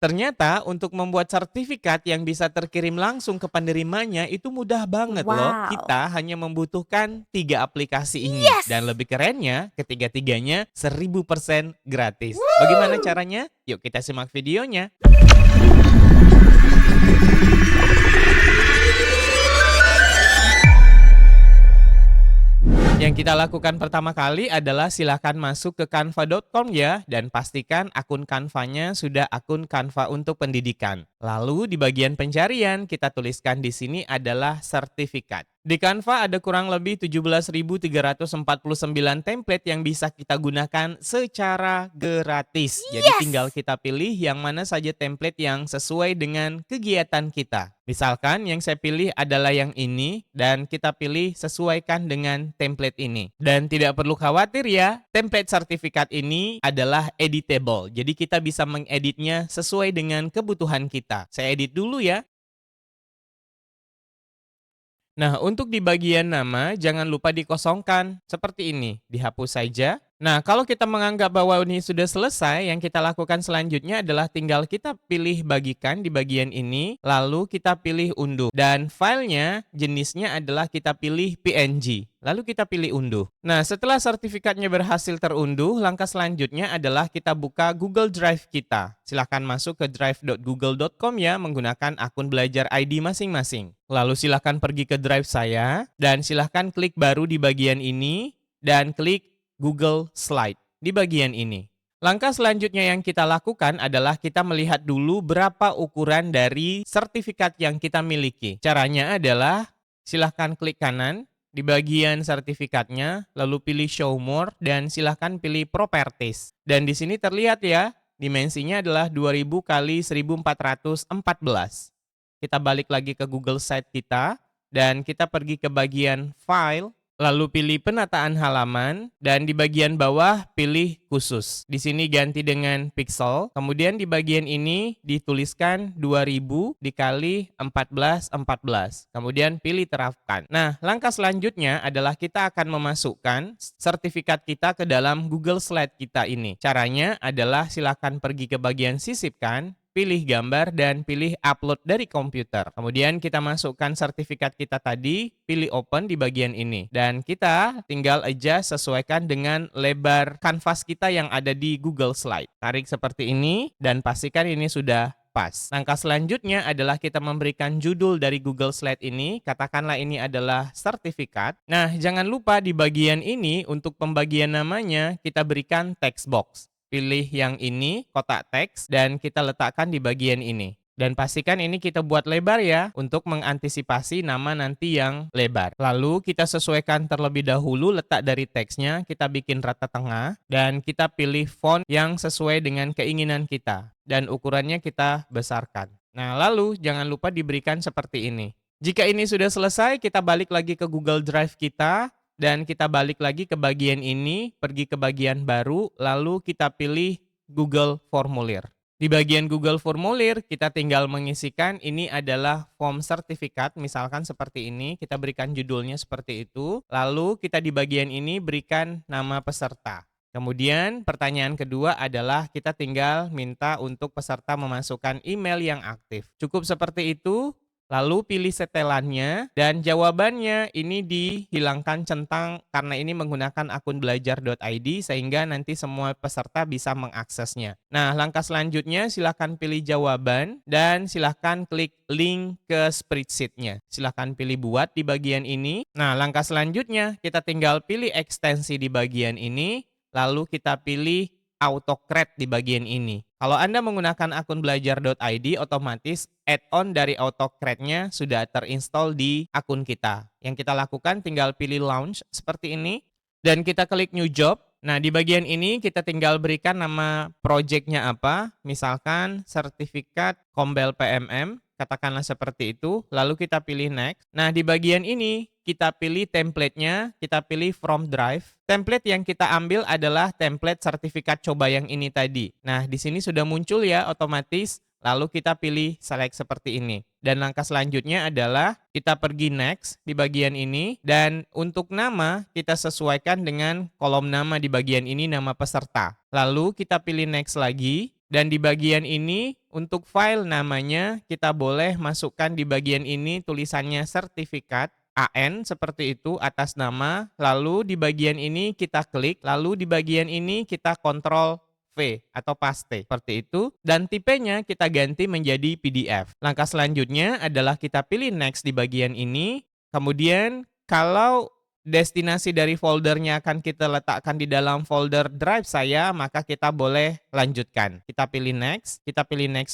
Ternyata untuk membuat sertifikat yang bisa terkirim langsung ke penerimanya itu mudah banget loh. Wow. Kita hanya membutuhkan 3 aplikasi ini. Dan Yes! lebih kerennya, ketiga-tiganya 1000% gratis. Bagaimana caranya? Yuk kita simak videonya. Yang kita lakukan pertama kali adalah silakan masuk ke canva.com ya, dan pastikan akun Canva-nya sudah akun Canva untuk pendidikan. Lalu di bagian pencarian kita tuliskan di sini adalah sertifikat. Di Canva ada kurang lebih 17.349 template yang bisa kita gunakan secara gratis. Jadi tinggal Yes! kita pilih yang mana saja template yang sesuai dengan kegiatan kita. Misalkan yang saya pilih adalah yang ini dan kita pilih sesuaikan dengan template ini. Dan tidak perlu khawatir ya, template sertifikat ini adalah editable. Jadi kita bisa mengeditnya sesuai dengan kebutuhan kita. Saya edit dulu ya. Nah, untuk di bagian nama, jangan lupa dikosongkan. Seperti ini, dihapus saja. Nah, kalau kita menganggap bahwa ini sudah selesai, yang kita lakukan selanjutnya adalah tinggal kita pilih bagikan di bagian ini, lalu kita pilih unduh. Dan filenya, jenisnya adalah kita pilih PNG. Lalu kita pilih unduh. Nah, setelah sertifikatnya berhasil terunduh, langkah selanjutnya adalah kita buka Google Drive kita. Silahkan masuk ke drive.google.com ya menggunakan akun belajar ID masing-masing. Lalu silahkan pergi ke Drive saya, dan silahkan klik baru di bagian ini, dan klik Google Slide di bagian ini. Langkah selanjutnya yang kita lakukan adalah kita melihat dulu berapa ukuran dari sertifikat yang kita miliki. Caranya adalah silahkan klik kanan di bagian sertifikatnya, lalu pilih Show More dan silahkan pilih Properties. Dan di sini terlihat ya, dimensinya adalah 2000 kali 1414. Kita balik lagi ke Google Site kita dan kita pergi ke bagian File, lalu pilih penataan halaman, dan di bagian bawah pilih khusus. Di sini ganti dengan pixel, kemudian di bagian ini dituliskan 2000 dikali 1414. Kemudian pilih terapkan. Nah, langkah selanjutnya adalah kita akan memasukkan sertifikat kita ke dalam Google Slide kita ini. Caranya adalah silakan pergi ke bagian sisipkan, pilih gambar dan pilih upload dari komputer. Kemudian kita masukkan sertifikat kita tadi, pilih open di bagian ini. Dan kita tinggal adjust sesuaikan dengan lebar kanvas kita yang ada di Google Slide. Tarik seperti ini dan pastikan ini sudah pas. Langkah selanjutnya adalah kita memberikan judul dari Google Slide ini. Katakanlah ini adalah sertifikat. Nah, jangan lupa di bagian ini untuk pembagian namanya kita berikan text box. Pilih yang ini, kotak teks, dan kita letakkan di bagian ini. Dan pastikan ini kita buat lebar ya, untuk mengantisipasi nama nanti yang lebar. Lalu kita sesuaikan terlebih dahulu letak dari teksnya, kita bikin rata tengah, dan kita pilih font yang sesuai dengan keinginan kita. Dan ukurannya kita besarkan. Nah, lalu jangan lupa diberikan seperti ini. Jika ini sudah selesai, kita balik lagi ke Google Drive kita, dan kita balik lagi ke bagian ini, pergi ke bagian baru, lalu kita pilih Google Formulir. Di bagian Google Formulir, kita tinggal mengisikan ini adalah form sertifikat, misalkan seperti ini, kita berikan judulnya seperti itu, lalu kita di bagian ini berikan nama peserta. Kemudian pertanyaan kedua adalah kita tinggal minta untuk peserta memasukkan email yang aktif. Cukup seperti itu. Lalu pilih setelannya dan jawabannya ini dihilangkan centang karena ini menggunakan akun belajar.id sehingga nanti semua peserta bisa mengaksesnya. Nah, langkah selanjutnya silakan pilih jawaban dan silakan klik link ke spreadsheet-nya. Silakan pilih buat di bagian ini. Nah, langkah selanjutnya kita tinggal pilih ekstensi di bagian ini, lalu kita pilih AutoCred di bagian ini. Kalau Anda menggunakan akun belajar.id, otomatis add-on dari AutoCred-nya sudah terinstall di akun kita. Yang kita lakukan tinggal pilih launch seperti ini, dan kita klik new job. Nah, di bagian ini kita tinggal berikan nama project-nya apa, misalkan sertifikat Kombel PMM, katakanlah seperti itu, lalu kita pilih next. Nah, di bagian ini kita pilih template-nya, kita pilih from drive. Template yang kita ambil adalah template sertifikat coba yang ini tadi. Nah, di sini sudah muncul ya otomatis, lalu kita pilih select seperti ini. Dan langkah selanjutnya adalah kita pergi next di bagian ini, dan untuk nama kita sesuaikan dengan kolom nama di bagian ini nama peserta. Lalu kita pilih next lagi, dan di bagian ini untuk file namanya kita boleh masukkan di bagian ini tulisannya sertifikat AN seperti itu atas nama, lalu di bagian ini kita klik, lalu di bagian ini kita kontrol V atau paste seperti itu, dan tipenya kita ganti menjadi PDF. Langkah selanjutnya adalah kita pilih next di bagian ini, kemudian kalau destinasi dari foldernya akan kita letakkan di dalam folder drive saya, maka kita boleh lanjutkan. Kita pilih next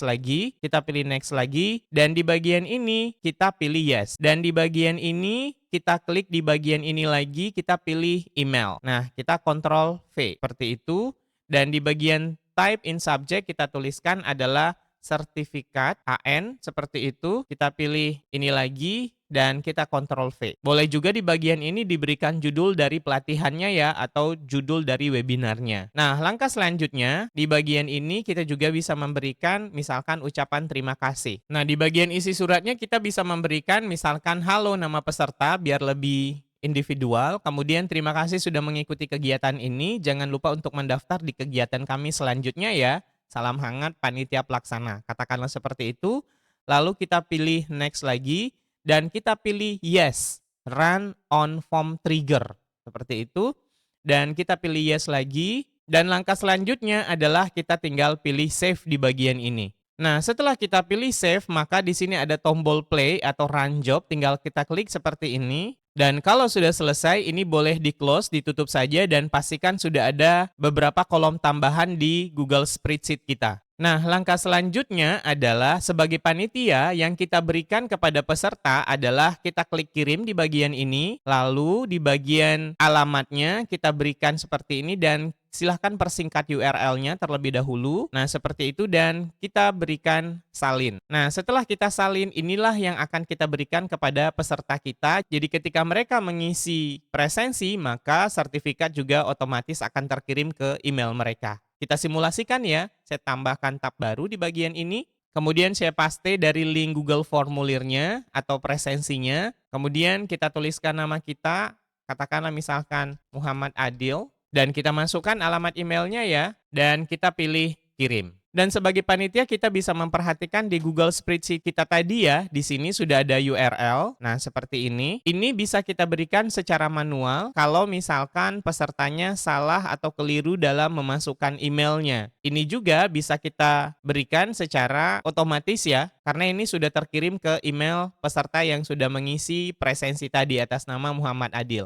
lagi, kita pilih next lagi, dan di bagian ini kita pilih yes. Dan di bagian ini kita klik di bagian ini lagi, kita pilih email. Nah, kita kontrol V seperti itu, dan di bagian type in subject kita tuliskan adalah sertifikat AN seperti itu, kita pilih ini lagi, dan kita kontrol V. Boleh juga di bagian ini diberikan judul dari pelatihannya ya, atau judul dari webinarnya. Nah, langkah selanjutnya, di bagian ini kita juga bisa memberikan misalkan ucapan terima kasih. Nah, di bagian isi suratnya kita bisa memberikan misalkan halo nama peserta biar lebih individual, kemudian terima kasih sudah mengikuti kegiatan ini, jangan lupa untuk mendaftar di kegiatan kami selanjutnya ya. Salam hangat panitia pelaksana. Katakanlah seperti itu, lalu kita pilih next lagi, dan kita pilih yes, run on form trigger. Seperti itu. Dan kita pilih yes lagi. Dan langkah selanjutnya adalah kita tinggal pilih save di bagian ini. Nah, setelah kita pilih save, maka di sini ada tombol play atau run job. Tinggal kita klik seperti ini. Dan kalau sudah selesai, ini boleh di-close, ditutup saja, dan pastikan sudah ada beberapa kolom tambahan di Google Spreadsheet kita. Nah, langkah selanjutnya adalah sebagai panitia yang kita berikan kepada peserta adalah kita klik kirim di bagian ini, lalu di bagian alamatnya kita berikan seperti ini dan silahkan persingkat URL-nya terlebih dahulu. Nah, seperti itu dan kita berikan salin. Nah, setelah kita salin, inilah yang akan kita berikan kepada peserta kita. Jadi ketika mereka mengisi presensi, maka sertifikat juga otomatis akan terkirim ke email mereka. Kita simulasikan ya, saya tambahkan tab baru di bagian ini, kemudian saya paste dari link Google formulirnya atau presensinya, kemudian kita tuliskan nama kita, katakanlah misalkan Muhammad Adil, dan kita masukkan alamat emailnya ya, dan kita pilih kirim. Dan sebagai panitia kita bisa memperhatikan di Google Spreadsheet kita tadi ya, di sini sudah ada URL. Nah, seperti ini. Ini bisa kita berikan secara manual kalau misalkan pesertanya salah atau keliru dalam memasukkan emailnya. Ini juga bisa kita berikan secara otomatis ya, karena ini sudah terkirim ke email peserta yang sudah mengisi presensi tadi atas nama Muhammad Adil.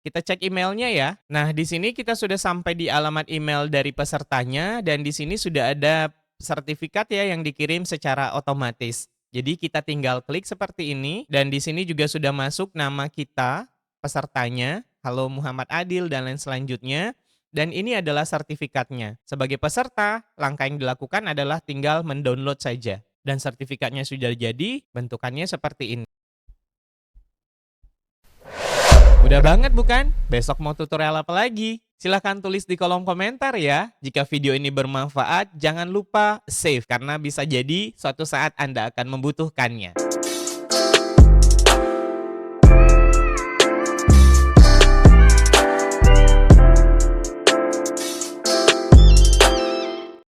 Kita cek emailnya ya. Nah, di sini kita sudah sampai di alamat email dari pesertanya dan di sini sudah ada sertifikat ya yang dikirim secara otomatis. Jadi kita tinggal klik seperti ini dan di sini juga sudah masuk nama kita, pesertanya, halo Muhammad Adil dan lain selanjutnya. Dan ini adalah sertifikatnya. Sebagai peserta, langkah yang dilakukan adalah tinggal mendownload saja. Dan sertifikatnya sudah jadi, bentukannya seperti ini. Mudah banget bukan? Besok mau tutorial apa lagi? Silahkan tulis di kolom komentar ya. Jika video ini bermanfaat, jangan lupa save karena bisa jadi suatu saat Anda akan membutuhkannya.